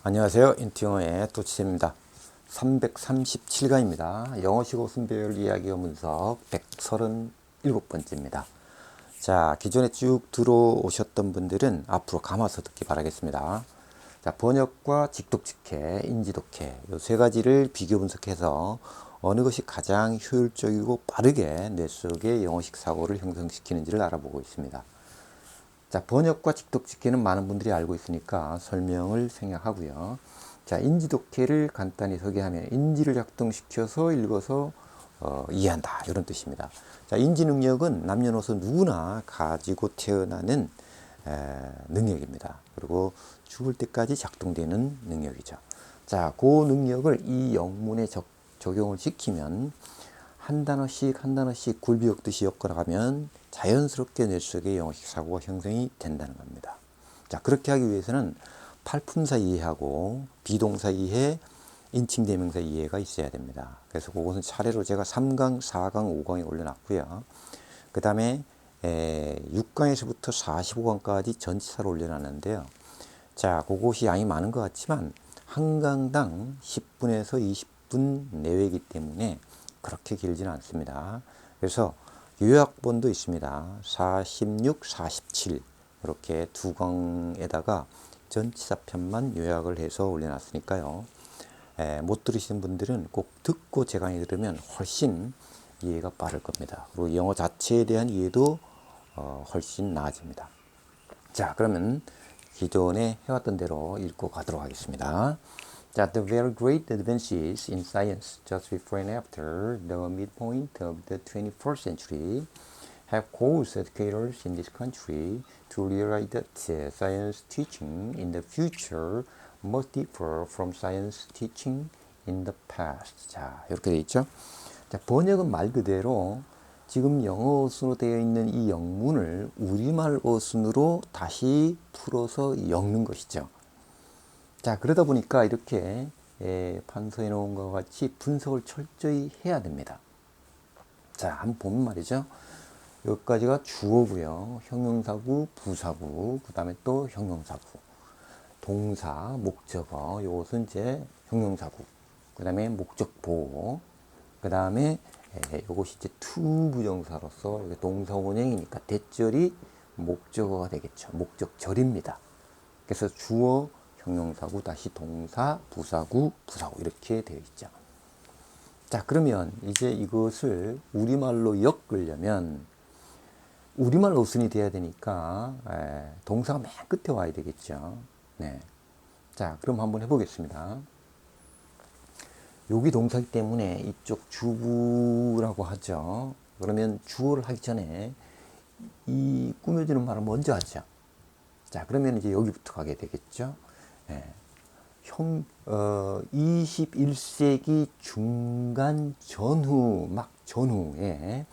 안녕하세요. 인티영어의 또치입니다. 337강입니다. 영어식 오순배열 이야기어 문석 137번째입니다. 자, 기존에 쭉 들어오셨던 분들은 앞으로 감아서 듣기 바라겠습니다. 자, 번역과 직독직해, 인지독해 이 세 가지를 비교 분석해서 어느 것이 가장 효율적이고 빠르게 뇌 속의 영어식 사고를 형성시키는지를 알아보고 있습니다. 자, 번역과 직독직해는 많은 분들이 알고 있으니까 설명을 생략하고요. 자, 인지독해를 간단히 소개하면 인지를 작동시켜서 읽어서 이해한다 이런 뜻입니다. 자, 인지 능력은 남녀노소 누구나 가지고 태어나는 능력입니다. 그리고 죽을 때까지 작동되는 능력이죠. 자, 그 능력을 이 영문에 적용을 시키면 한 단어씩 한 단어씩 굴비 엮듯이 엮어나가면 자연스럽게 뇌 속에 영어식 사고가 형성이 된다는 겁니다. 자, 그렇게 하기 위해서는 팔품사 이해하고 비동사 이해, 인칭 대명사 이해가 있어야 됩니다. 그래서 그것은 차례로 제가 3강, 4강, 5강에 올려놨고요. 그 다음에 6강에서부터 45강까지 전치사를 올려놨는데요. 자, 그것이 양이 많은 것 같지만 한 강당 10분에서 20분 내외이기 때문에 그렇게 길지는 않습니다. 그래서 요약본도 있습니다. 46, 47 이렇게 두 강에다가 전치사편만 요약을 해서 올려놨으니까요. 못 들으시는 분들은 꼭 듣고 제 강의 들으면 훨씬 이해가 빠를 겁니다. 그리고 영어 자체에 대한 이해도 훨씬 나아집니다. 자, 그러면 기존에 해왔던 대로 읽고 가도록 하겠습니다. That the very great advances in science just before and after the midpoint of the 21st century have caused educators in this country to realize that science teaching in the future must differ from science teaching in the past. 자, 이렇게 되어 있죠. 자, 번역은 말 그대로 지금 영어 어순으로 되어 있는 이 영문을 우리말 어순으로 다시 풀어서 엮는 것이죠. 자, 그러다 보니까 이렇게 판서해 놓은 것과 같이 분석을 철저히 해야 됩니다. 자, 한번 보면 말이죠. 여기까지가 주어고요. 형용사구, 부사구, 그 다음에 또 형용사구. 동사, 목적어, 요것은 이제 형용사구. 그 다음에 목적보호. 그 다음에 요것이 이제 투부정사로서 동사 원형이니까 대절이 목적어가 되겠죠. 목적절입니다. 그래서 주어, 형용사구, 다시 동사, 부사구, 부사구 이렇게 되어 있죠. 자, 그러면 이제 이것을 우리말로 엮으려면 우리말 어순이 돼야 되니까 동사가 맨 끝에 와야 되겠죠. 네. 자, 그럼 한번 해보겠습니다. 여기 동사이기 때문에 이쪽 주부라고 하죠. 그러면 주어를 하기 전에 이 꾸며주는 말을 먼저 하죠. 자, 그러면 이제 여기부터 가게 되겠죠. 21세기 중간 전후, 막 전후에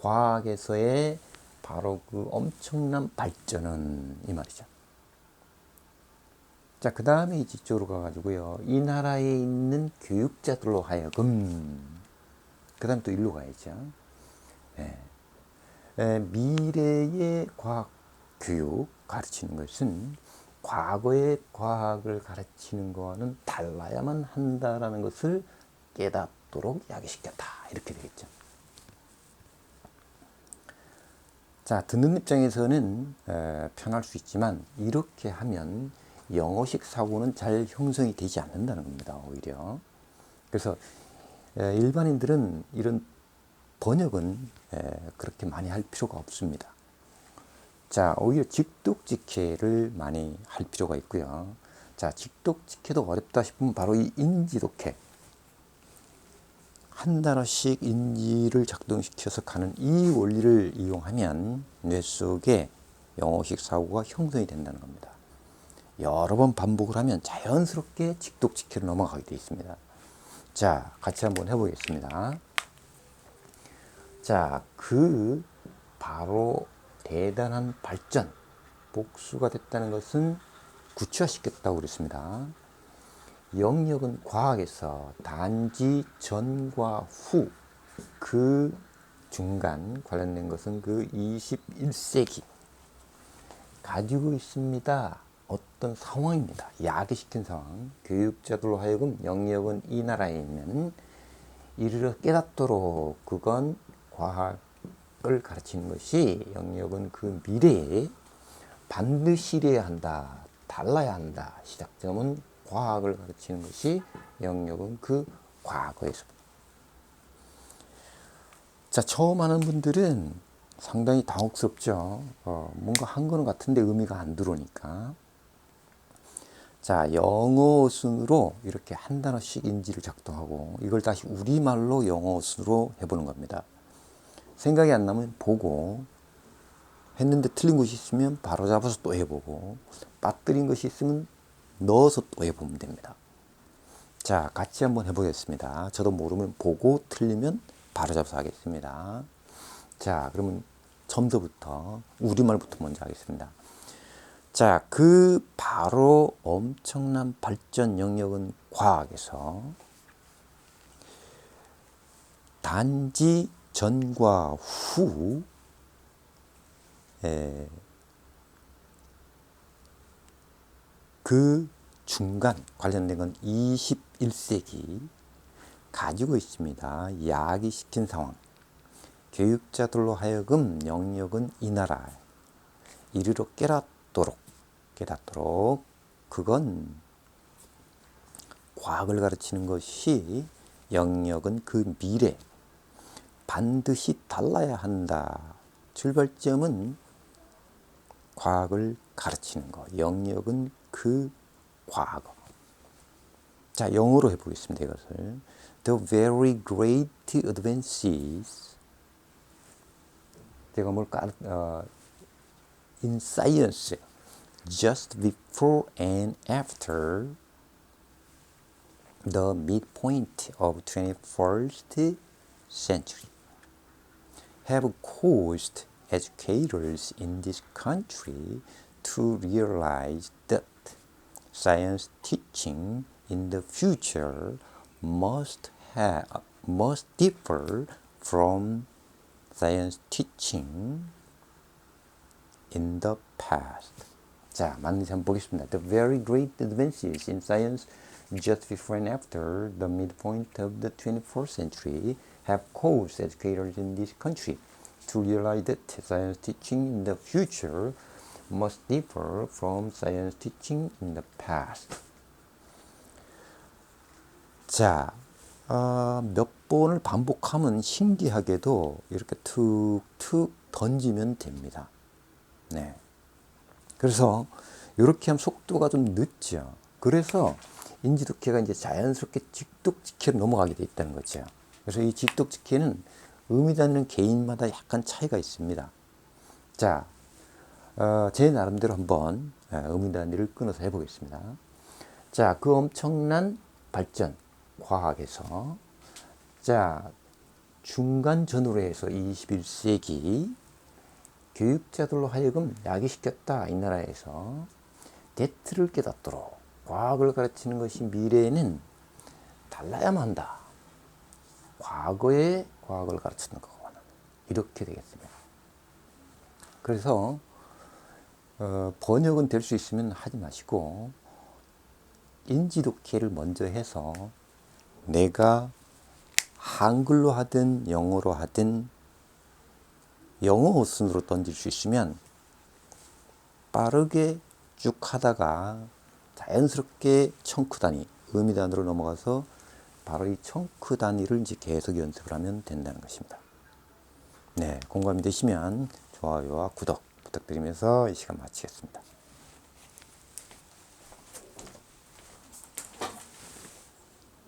과학에서의 바로 그 엄청난 발전은 이 말이죠. 자, 그 다음에 이쪽으로 가가지고요. 이 나라에 있는 교육자들로 하여금, 그 다음에 또 일로 가야죠. 미래의 과학 교육 가르치는 것은 과거의 과학을 가르치는 것과는 달라야만 한다라는 것을 깨닫도록 야기시켰다. 이렇게 되겠죠. 자, 듣는 입장에서는 편할 수 있지만 이렇게 하면 영어식 사고는 잘 형성이 되지 않는다는 겁니다. 오히려. 그래서 일반인들은 이런 번역은 그렇게 많이 할 필요가 없습니다. 자, 오히려 직독직해를 많이 할 필요가 있고요. 자, 직독직해도 어렵다 싶으면 바로 이 인지독해. 한 단어씩 인지를 작동시켜서 가는 이 원리를 이용하면 뇌 속에 영어식 사고가 형성이 된다는 겁니다. 여러 번 반복을 하면 자연스럽게 직독직해로 넘어가게 되어 있습니다. 자, 같이 한번 해보겠습니다. 자, 그 바로 대단한 발전, 복수가 됐다는 것은 구체화시켰다고 그랬습니다. 영역은 과학에서 단지 전과 후, 그 중간 관련된 것은 그 21세기 가지고 있습니다. 어떤 상황입니다. 야기시킨 상황. 교육자들로 하여금 영역은 이 나라에 있는 이르러 깨닫도록 그건 과학을 가르치는 것이 영역은 그 미래에 반드시 이래야 한다. 달라야 한다. 시작점은 과학을 가르치는 것이 영역은 그 과거에서. 자, 처음 하는 분들은 상당히 당혹스럽죠. 뭔가 한 거는 같은데 의미가 안 들어오니까. 자, 영어 순으로 이렇게 한 단어씩 인지를 작동하고 이걸 다시 우리말로 영어 순으로 해보는 겁니다. 생각이 안 나면 보고, 했는데 틀린 것이 있으면 바로 잡아서 또 해보고, 빠뜨린 것이 있으면 넣어서 또 해보면 됩니다. 자, 같이 한번 해보겠습니다. 저도 모르면 보고 틀리면 바로 잡아서 하겠습니다. 자, 그러면 처음부터 우리말부터 먼저 하겠습니다. 자, 그 바로 엄청난 발전 영역은 과학에서 단지 전과 후 그 중간 관련된 건 21세기 가지고 있습니다. 야기시킨 상황. 교육자들로 하여금 영역은 이 나라에 이르러 깨닫도록 그건 과학을 가르치는 것이 영역은 그 미래 반드시 달라야 한다. 출발점은 과학을 가르치는 것. 영역은 그 과거. 자, 영어로 해보겠습니다. 이것을. The very great advances. 제가 뭘까? In science, just before and after the midpoint of 21st century, have caused educators in this country to realize that science teaching in the future must differ from science teaching in the past. 자, 맞는지 한번 보겠습니다. The very great advances in science just before and after the midpoint of the 21st century have caused educators in this country to realize that science teaching in the future must differ from science teaching in the past. 자, 몇 번을 반복하면 신기하게도 이렇게 툭툭 던지면 됩니다. 네. 그래서 이렇게 하면 속도가 좀 늦죠. 그래서 인지독해가 이제 자연스럽게 직독직해로 넘어가게 돼 있다는 거죠. 그래서 이 직독직해는 의미 닿는 개인마다 약간 차이가 있습니다. 자, 제 나름대로 한번 의미 닿는 일을 끊어서 해보겠습니다. 자, 그 엄청난 발전, 과학에서 자, 중간 전후로 해서 21세기 교육자들로 하여금 야기시켰다. 이 나라에서 대트를 깨닫도록 과학을 가르치는 것이 미래에는 달라야만 한다. 과거에 과학을 가르치는 거거나 이렇게 되겠습니다. 그래서 번역은 될 수 있으면 하지 마시고 인지독해를 먼저 해서 내가 한글로 하든 영어로 하든 영어 순으로 던질 수 있으면 빠르게 쭉 하다가 자연스럽게 청크 단위, 의미 단위로 넘어가서 바로 이 청크 단위를 이제 계속 연습을 하면 된다는 것입니다. 네, 공감이 되시면 좋아요와 구독 부탁드리면서 이 시간 마치겠습니다.